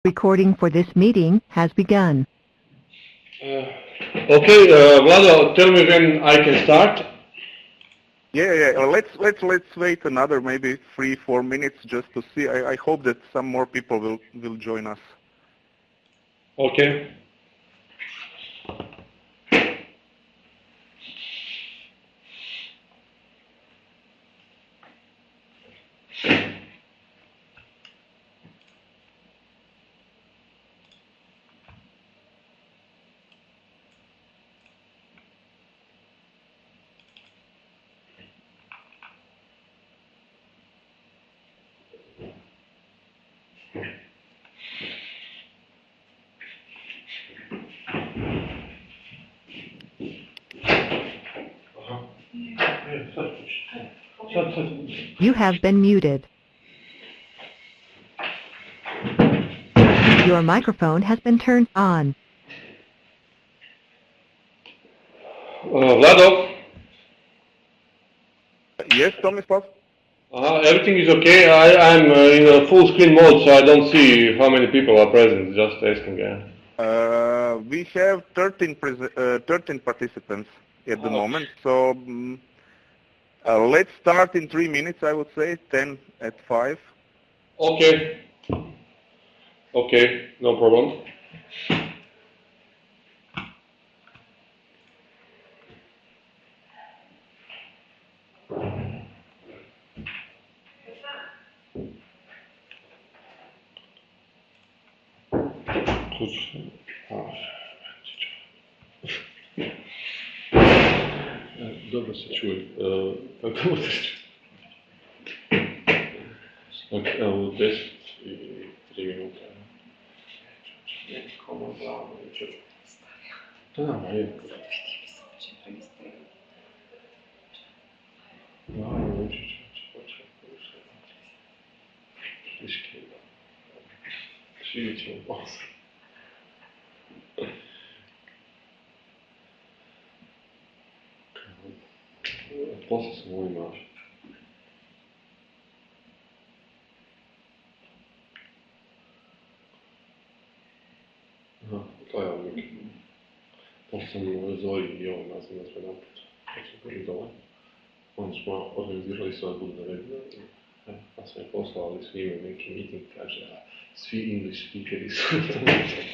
Recording for this meeting has begun. Okay, Vlado, tell me when I can start. Yeah. Let's wait another maybe 3-4 minutes just to see. I hope that some more people will join us. Okay. You have been muted. Your microphone has been turned on. Vlado? Yes, Tomislav? Everything is okay. I'm in a full screen mode, so I don't see how many people are present. Just asking. We have 13 participants at the moment, so let's start in 3 minutes, I would say, 10 at 5. Okay. Okay, no problem. Dobro se čuje. Kako se čuje? Evo, 10 i 3 minuta. Komu glavno jučer? Da, ma je. Glavno jučer će početi puštati. Tiški. Šivit ćemo posle. Posle sam ovim našao. To je uvijek. Posle sam Zori i ovo nazvam na sve naput. Kad smo bili dole. Onda smo organizirali sve da budu naredili. Pa sam je poslali svi imaju neki meeting, kaže svi English speakeri su u tom meeting.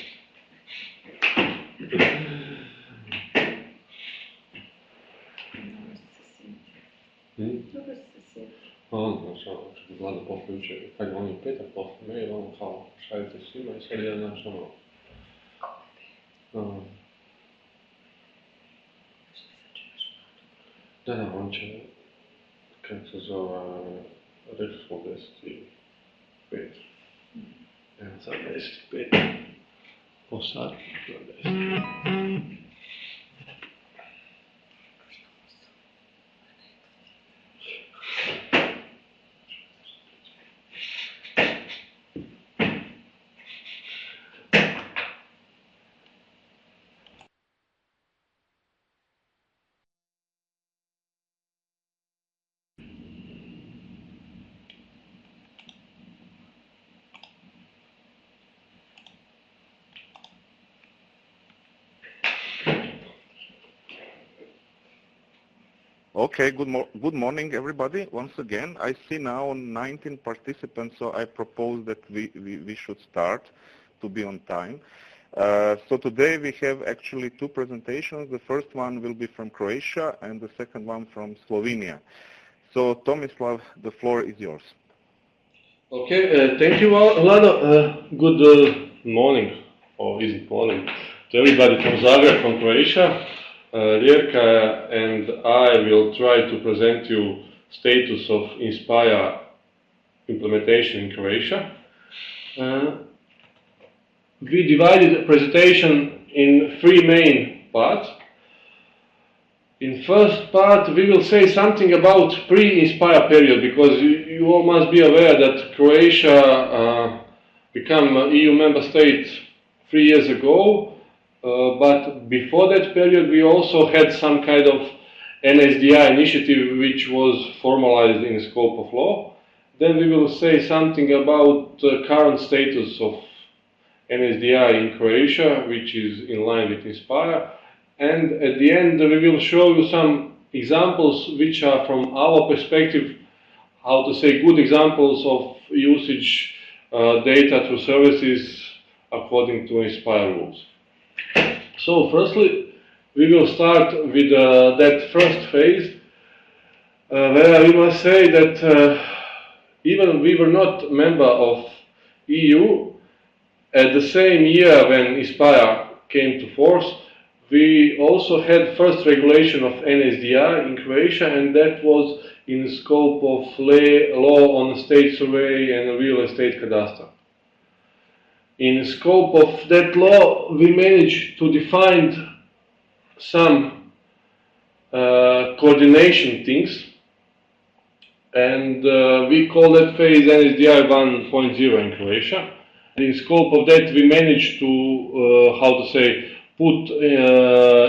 Dobro se sjeti. Znaš, što bi Vlada posle jučer, kad je on je petak posle mail, ono kao šaljete svima i sad jedan naš ono. Da, on će, kako se zove, rekli smo 10:05. Evo sad 10:05. Po sat, do 10. Okay, good morning, everybody. Once again, I see now 19 participants, so I propose that we should start to be on time. So today we have actually two presentations. The first one will be from Croatia and the second one from Slovenia. So Tomislav, the floor is yours. Okay, thank you, Vlado. Good morning, or is it morning, to everybody from Zagreb, from Croatia. Rijeka and I will try to present you status of Inspire implementation in Croatia. We divided the presentation in three main parts. In first part, we will say something about pre-Inspire period, because you all must be aware that Croatia became an EU member state 3 years ago. But before that period, we also had some kind of NSDI initiative which was formalized in the scope of law. Then we will say something about the current status of NSDI in Croatia, which is in line with Inspire. And at the end, we will show you some examples which are, from our perspective, how to say, good examples of usage data through services according to Inspire rules. So firstly, we will start with that first phase, where we must say that even we were not member of EU, at the same year when Inspire came to force, we also had first regulation of NSDI in Croatia, and that was in the scope of law on state survey and real estate cadastre. In the scope of that law, we managed to define some coordination things, and we call that phase NSDI 1.0 in Croatia. In scope of that, we managed to, how to say, put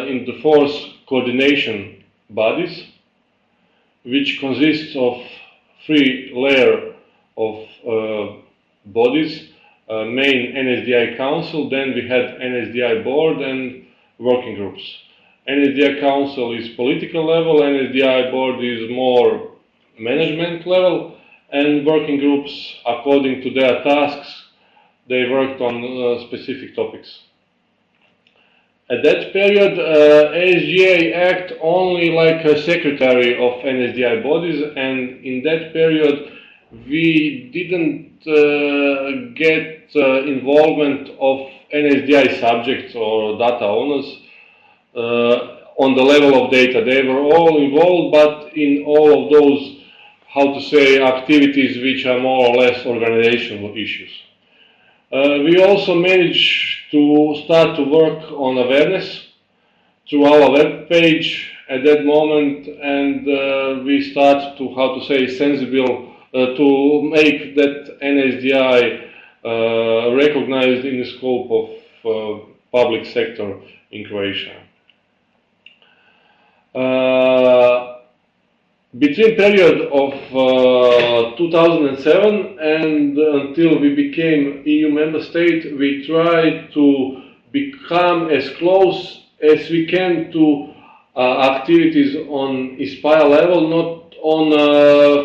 into force coordination bodies, which consists of 3 layers of bodies, main NSDI Council, then we had NSDI Board and working groups. NSDI Council is political level, NSDI Board is more management level, and working groups, according to their tasks, they worked on specific topics. At that period, ASGA acted only like a secretary of NSDI bodies, and in that period we didn't get involvement of NSDI subjects or data owners on the level of data. They were all involved, but in all of those, how to say, activities which are more or less organizational issues. We also managed to start to work on awareness through our web page at that moment, and we start to, how to say, sensible to make that NSDI recognized in the scope of public sector in Croatia. Between period of 2007 and until we became EU member state, we tried to become as close as we can to activities on Inspire level, not on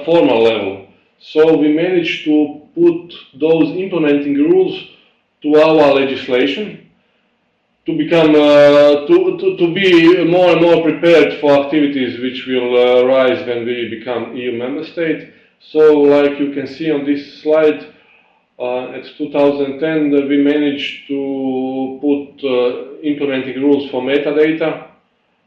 formal level. So we managed to put those implementing rules to our legislation, to become to be more and more prepared for activities which will rise when we become EU member state. So, like you can see on this slide, at 2010 we managed to put implementing rules for metadata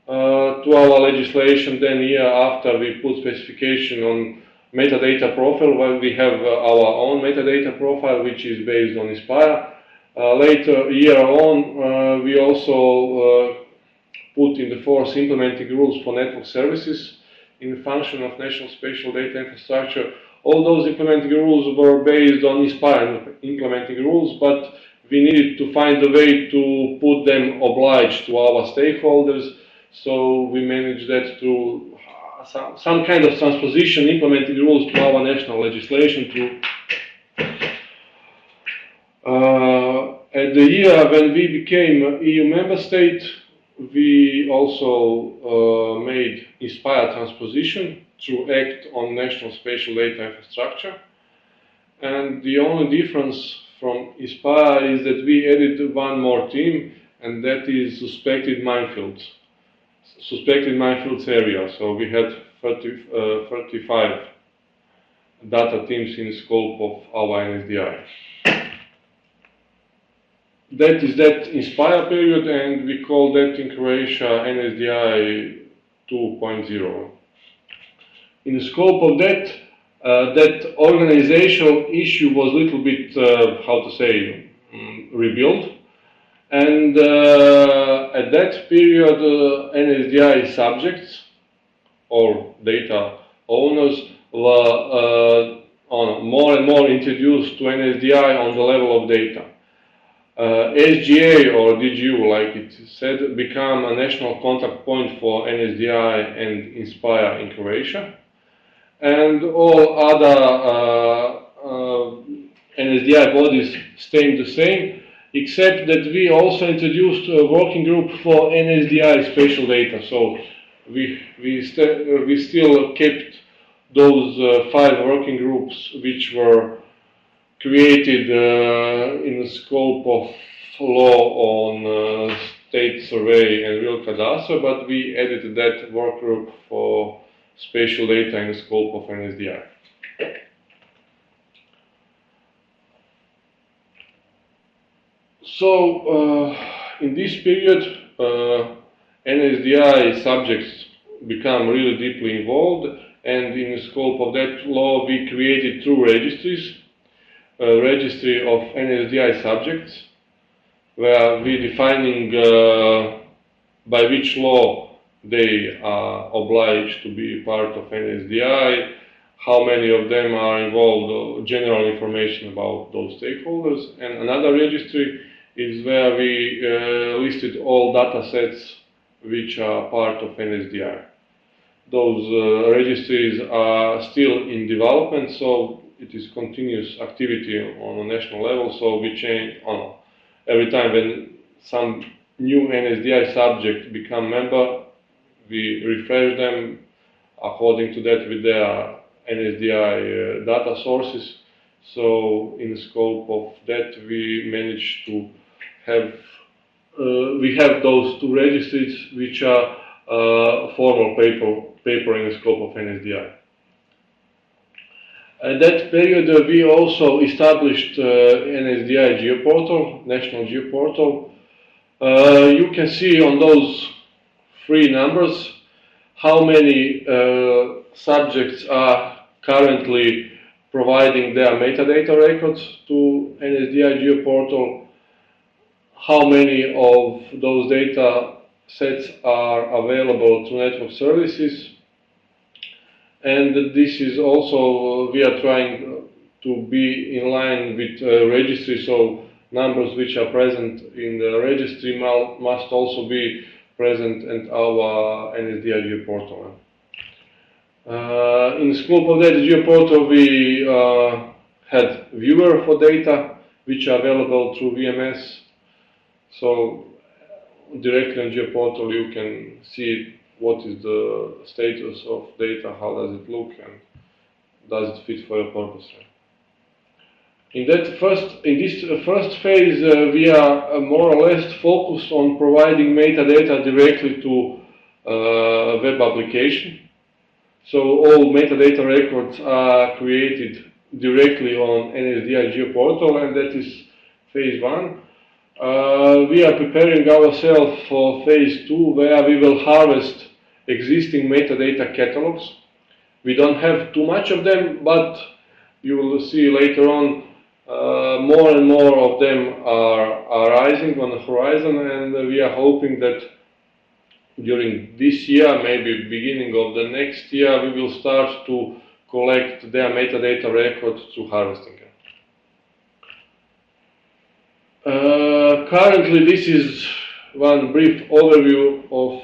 to our legislation. Then, year after, we put specification on metadata profile, where we have our own metadata profile, which is based on Inspire. Later, year on, we also put in the force implementing rules for network services in the function of National Spatial Data Infrastructure. All those implementing rules were based on Inspire implementing rules, but we needed to find a way to put them obliged to our stakeholders, so we managed that through some kind of transposition implementing rules to our national legislation. At the year when we became EU member state, we also made Inspire transposition through Act on National Spatial Data Infrastructure. And the only difference from Inspire is that we added one more team, and that is suspected minefields area. So we had 35 data teams in scope of our NSDI. That is that Inspire period, and we call that in Croatia NSDI 2.0. In the scope of that, that organizational issue was a little bit, how to say, rebuilt. And at that period, NSDI subjects or data owners were more and more introduced to NSDI on the level of data. SGA or DGU, like it said, became a national contact point for NSDI and Inspire in Croatia. And all other NSDI bodies staying the same, except that we also introduced a working group for NSDI spatial data. So we still kept those 5 working groups which were created in the scope of law on state survey and real cadastre, but we added that work group for spatial data in the scope of NSDI. So in this period, NSDI subjects become really deeply involved, and in the scope of that law we created 2 registries. A registry of NSDI subjects, where we defining by which law they are obliged to be part of NSDI, how many of them are involved, general information about those stakeholders. And another registry is where we listed all data sets which are part of NSDI. Those registries are still in development, so it is continuous activity on a national level, so we change every time when some new NSDI subject become member, we refresh them according to that with their NSDI data sources. So in the scope of that we managed to have we have those 2 registries which are formal paper in the scope of NSDI. At that period, we also established NSDI geoportal, national geoportal. You can see on those 3 numbers how many subjects are currently providing their metadata records to NSDI geoportal, how many of those data sets are available to network services. And this is also, we are trying to be in line with registry, so numbers which are present in the registry must also be present in our NSDI geoportal. In the scope of that geoportal, we had viewer for data which are available through VMS. So directly on geoportal you can see what is the status of data, how does it look, and does it fit for your purpose. In this first phase, we are more or less focused on providing metadata directly to web application. So all metadata records are created directly on NSDI geoportal, and that is phase 1. We are preparing ourselves for phase 2, where we will harvest existing metadata catalogs. We don't have too much of them, but you will see later on more and more of them are rising on the horizon, and we are hoping that during this year, maybe beginning of the next year, we will start to collect their metadata records through harvesting. Currently, this is one brief overview of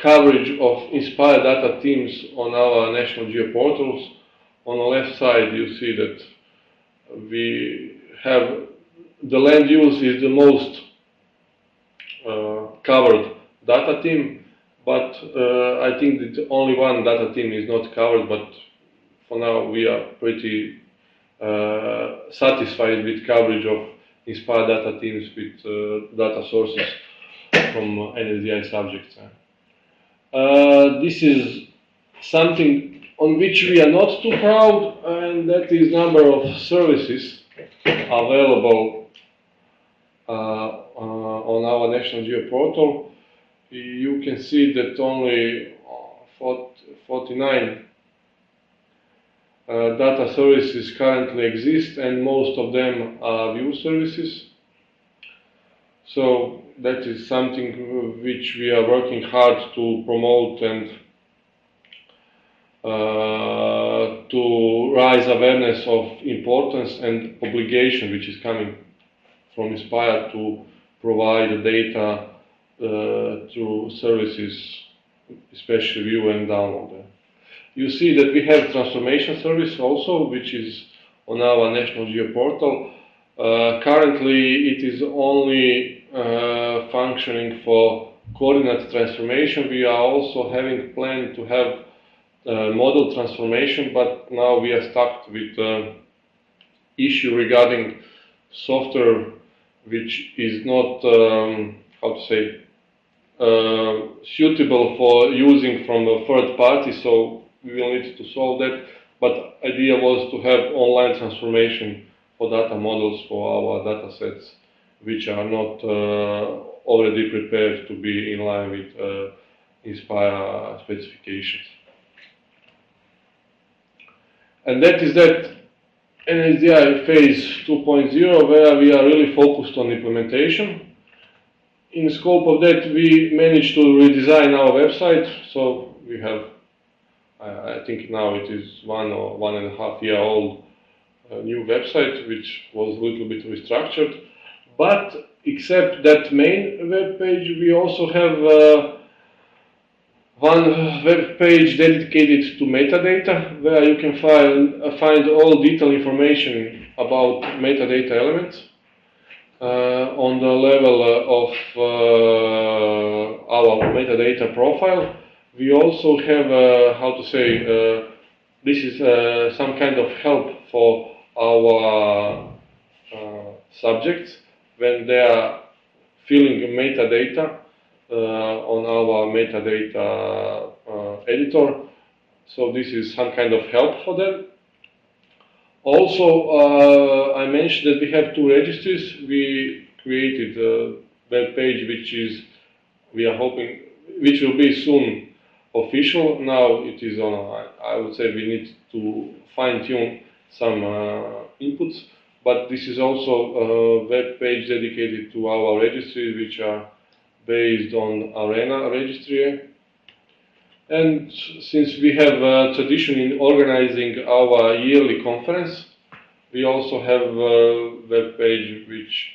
coverage of inspired data teams on our national geoportals. On the left side, you see that we have the land use is the most covered data team, but I think that only one data team is not covered, but for now we are pretty satisfied with coverage of inspired data teams with data sources from NSDI subjects. This is something on which we are not too proud, and that is number of services available on our national geoportal. You can see that only 49 data services currently exist, and most of them are view services. So that is something which we are working hard to promote and to raise awareness of importance and obligation which is coming from Inspire to provide the data through services, especially view and download. You see that we have transformation service also, which is on our national geoportal. Currently, it is only functioning for coordinate transformation. We are also having plan to have model transformation, but now we are stuck with issue regarding software which is not, how to say, suitable for using from a third party, so we will need to solve that. But idea was to have online transformation for data models for our data sets, which are not already prepared to be in line with Inspire specifications. And that is that NSDI phase 2.0, where we are really focused on implementation. In scope of that, we managed to redesign our website. So we have, I think now it is 1 or 1.5 year old new website, which was a little bit restructured. But except that main web page, we also have one web page dedicated to metadata, where you can find all detailed information about metadata elements on the level of our metadata profile. We also have, how to say, this is some kind of help for our subjects when they are filling metadata on our metadata editor. So this is some kind of help for them. Also, I mentioned that we have 2 registries. We created a web page which is, we are hoping, which will be soon official. Now it is on, I would say we need to fine tune some inputs, but this is also a web page dedicated to our registries, which are based on Arena registry. And since we have a tradition in organizing our yearly conference, we also have a web page which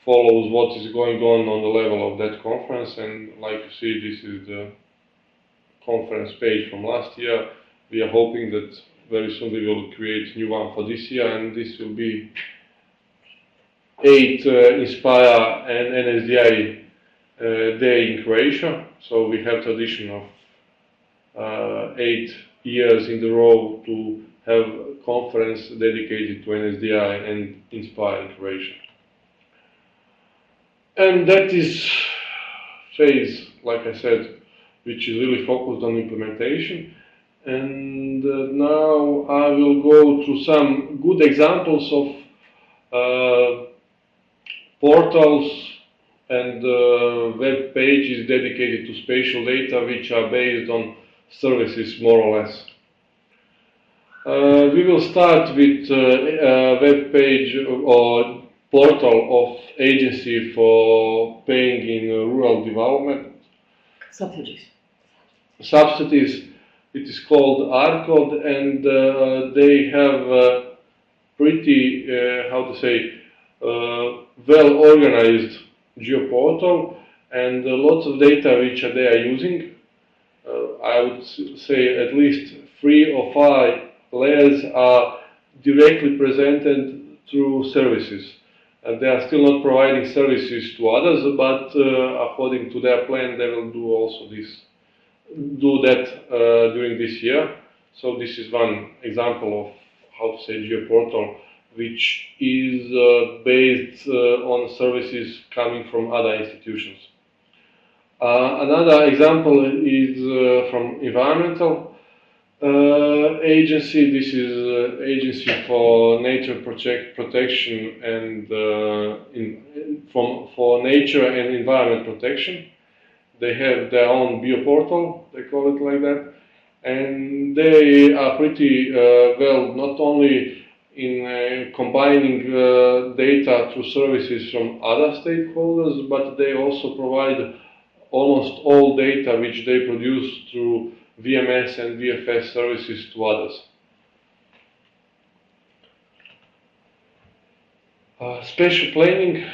follows what is going on the level of that conference. And like you see, this is the conference page from last year. We are hoping that very soon we will create a new one for this year, and this will be 8 Inspire and NSDI day in Croatia. So we have tradition of 8 years in a row to have a conference dedicated to NSDI and Inspire in Croatia. And that is phase, like I said, which is really focused on implementation. And now I will go through some good examples of portals and web pages dedicated to spatial data, which are based on services more or less. We will start with a web page or portal of Agency for Paying in Rural Development. Subsidies. It is called ARCOD, and they have pretty, how to say, well organized geoportal and lots of data which they are using. I would say at least 3 or 5 layers are directly presented through services. And they are still not providing services to others, but according to their plan, they will do also this. Do that during this year. So this is one example of, how to say, geoportal, which is based on services coming from other institutions. Another example is from environmental agency. This is Agency for Nature Protection and for nature and environment protection. They have their own bioportal, they call it like that, and they are pretty well, not only in combining data through services from other stakeholders, but they also provide almost all data which they produce through VMS and VFS services to others. Spatial planning.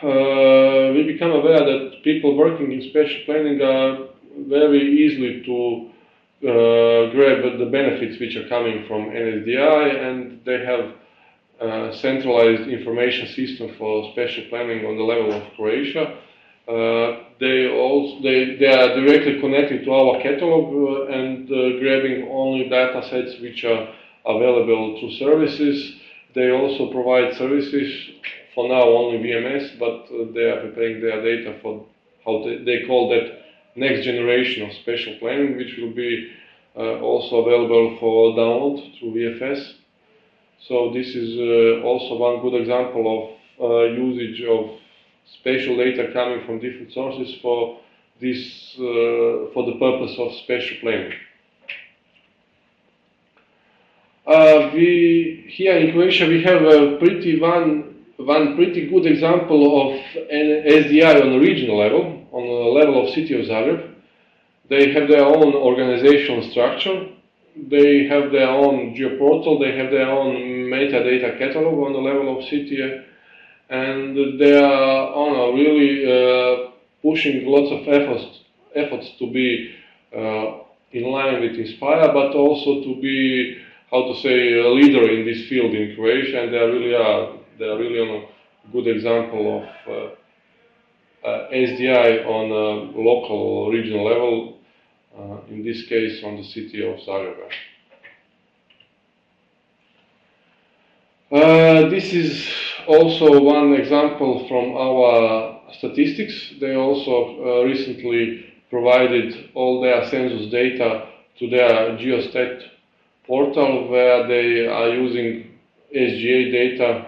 We become aware that people working in spatial planning are very easily to grab the benefits which are coming from NSDI, and they have centralized information system for spatial planning on the level of Croatia. They are directly connected to our catalog and grabbing only data sets which are available through services. They also provide services, for now only VMS, but they are preparing their data for how they call that next generation of spatial planning, which will be also available for download through VFS. So this is also one good example of usage of spatial data coming from different sources for this for the purpose of spatial planning. Here in Croatia we have a one pretty good example of an SDI on a regional level, on the level of city of Zagreb. They have their own organizational structure. They have their own geoportal, they have their own metadata catalog on the level of city, and they are really pushing lots of efforts to be in line with Inspire, but also to be, how to say, a leader in this field in Croatia, and they are really on a good example of SDI on a local, regional level. In this case, on the city of Zagreb. This is also one example from our statistics. They also recently provided all their census data to their Geostat portal, where they are using SGA data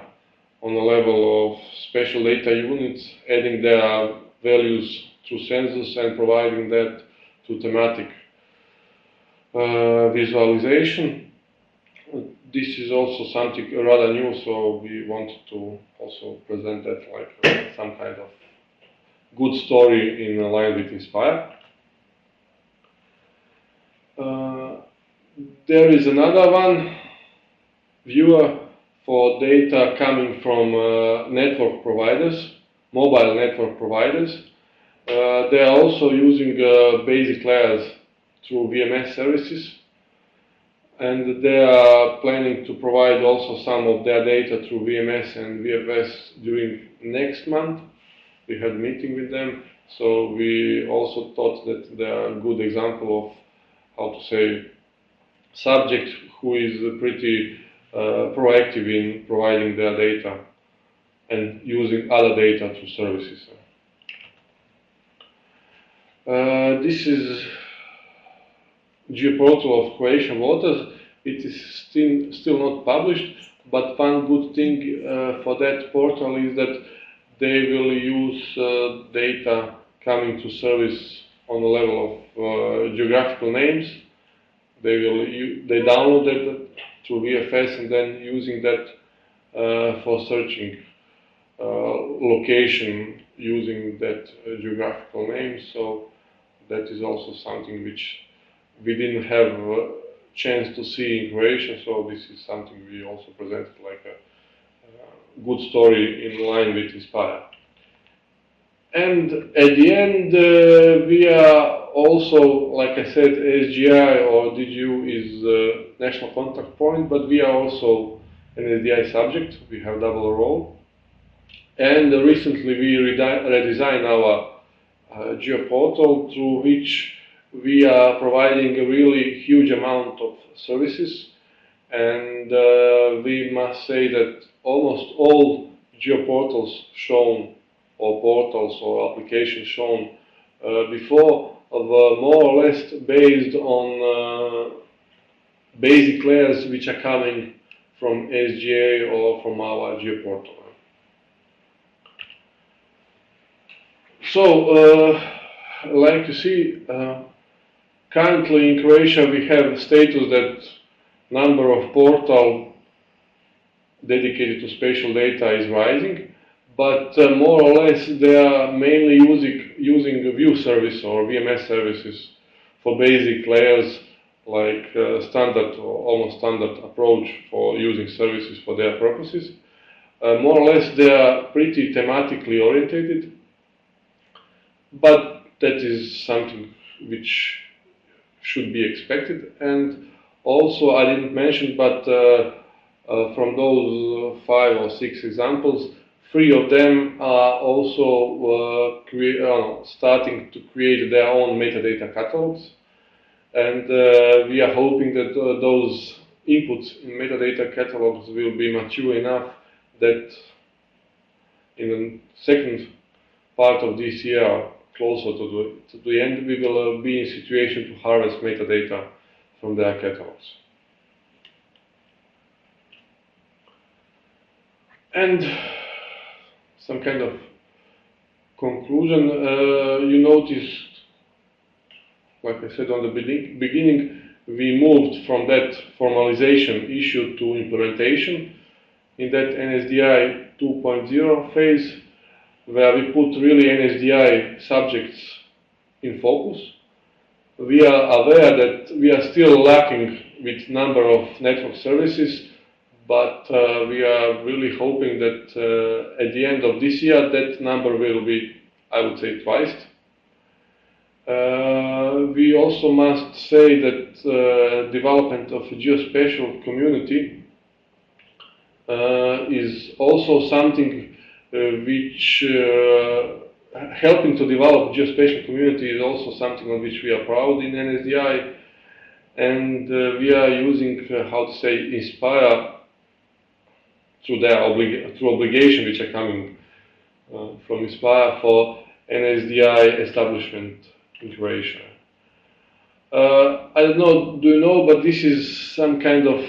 on the level of spatial data units, adding their values to census and providing that to thematic visualization. This is also something rather new, so we wanted to also present that like some kind of good story in line with Inspire. There is another one, viewer for data coming from network providers, mobile network providers. They are also using basic layers through VMS services, and they are planning to provide also some of their data through VMS and VFS during next month. We had a meeting with them, so we also thought that they are a good example of, how to say, subject who is pretty proactive in providing their data and using other data through services. This is geoportal of Croatian waters. It is still not published, but one good thing for that portal is that they will use data coming to service on the level of geographical names. They download that through VFS and then using that for searching location using that geographical name. So that is also something which we didn't have a chance to see in Croatia, so this is something we also presented like a good story in line with Inspire. And at the end, we are also, like I said, SGI or DGU is the national contact point, but we are also an SDI subject. We have double role. And recently we redesigned our geoportal, through which we are providing a really huge amount of services, and we must say that almost all geoportals shown, or portals or applications shown before, were more or less based on basic layers which are coming from SGA or from our geoportal. So, like you see, currently in Croatia we have a status that number of portals dedicated to spatial data is rising, but more or less they are mainly using a view service or VMS services for basic layers, like standard or almost standard approach for using services for their purposes. More or less they are pretty thematically orientated, but that is something which should be expected. And also, I didn't mention, but From those 5 or 6 examples, 3 of them are also starting to create their own metadata catalogs. And we are hoping that those inputs in metadata catalogs will be mature enough that in the second part of this year, closer to the end, we will be in situation to harvest metadata from their catalogs. And some kind of conclusion, you noticed, like I said on the beginning, we moved from that formalization issue to implementation in that NSDI 2.0 phase, where we put really NSDI subjects in focus. We are aware that we are still lacking with number of network services, but we are really hoping that at the end of this year, that number will be, I would say, twice. We also must say that development of a geospatial community is also something which helping to develop geospatial community is also something on which we are proud in NSDI, and we are using how to say Inspire through their obligation which are coming from Inspire for NSDI establishment in Croatia. I don't know, do you know, but this is some kind of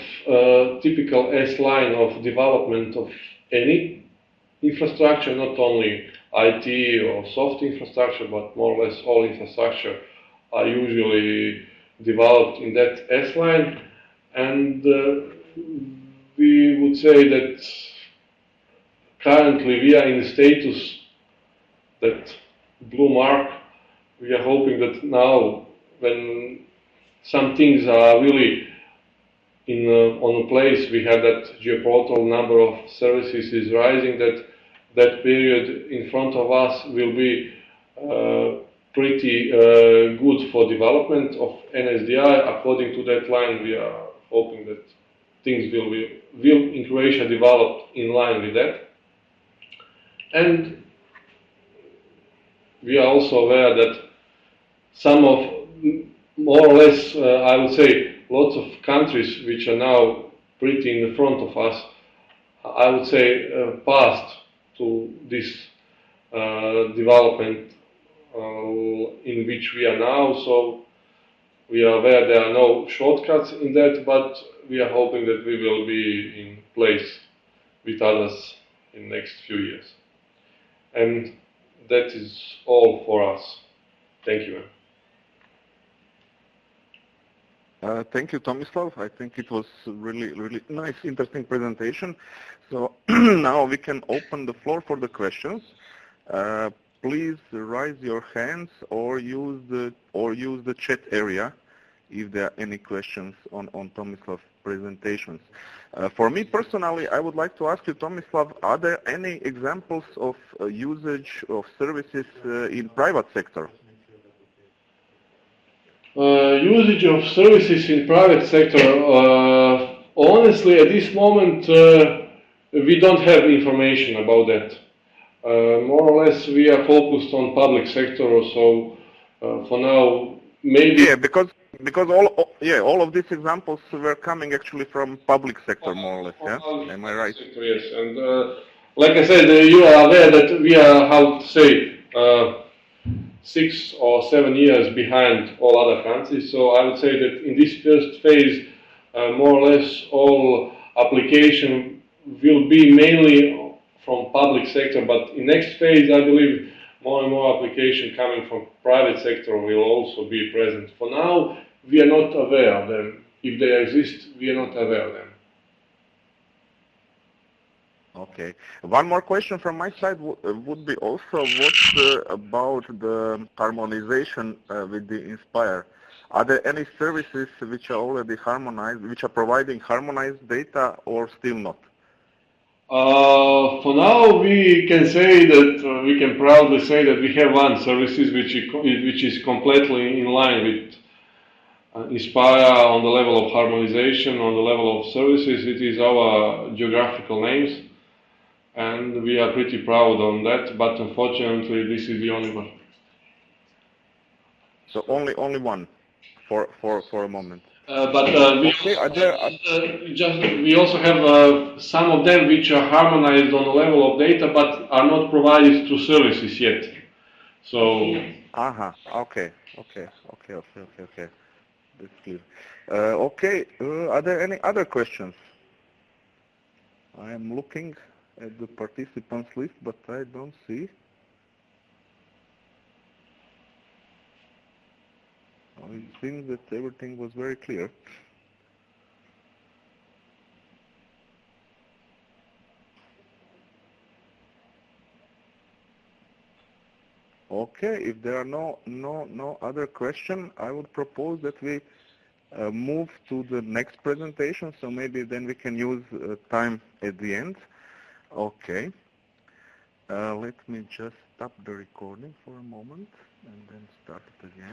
typical S-line of development of any infrastructure, not only IT or soft infrastructure, but more or less all infrastructure are usually developed in that S-line. And we would say that currently we are in the status that blue mark. We are hoping that now, when some things are really on a place, we have that geoportal number of services is rising, that period in front of us will be pretty good for development of NSDI. According to that line, we are hoping that things will in Croatia develop in line with that. And we are also aware that some of, more or less, I would say, lots of countries which are now pretty in the front of us, I would say, passed to this development in which we are now. So we are aware there are no shortcuts in that, but we are hoping that we will be in place with others in the next few years. And that is all for us. Thank you. Thank you, Tomislav. I think it was really nice, interesting presentation. So now we can open the floor for the questions. Please raise your hands or use the chat area if there are any questions on Tomislav's presentations. For me personally, I would like to ask you, Tomislav, are there any examples of usage of services in private sector? Usage of services in private sector, honestly, at this moment, we don't have information about that. More or less, we are focused on public sector, so for now, maybe. Yeah, because all of these examples were coming actually from public sector, more or less. Yeah, am I right? Sector, yes, and like I said, you are aware that we are, how to say, 6 or 7 years behind all other countries. So I would say that in this first phase, more or less all application will be mainly from public sector, but in next phase, I believe more and more application coming from private sector will also be present. For now, we are not aware of them. If they exist, we are not aware of them. Okay. One more question from my side would be also what about the harmonization with the Inspire? Are there any services which are already harmonized, which are providing harmonized data, or still not? For now, we can say that we can proudly say that we have one services which is completely in line with Inspire on the level of harmonization, on the level of services. It is our geographical names, and we are pretty proud on that, but unfortunately this is the only one. So only one for a moment. But Okay, we also have some of them which are harmonized on the level of data, but are not provided to services yet. So. Okay. That's clear. Okay. Are there any other questions? I am looking at the participants list, but I don't see. It seems that everything was very clear. Okay, if there are no other question, I would propose that we move to the next presentation. So maybe then we can use time at the end. Okay. Let me just stop the recording for a moment and then start it again.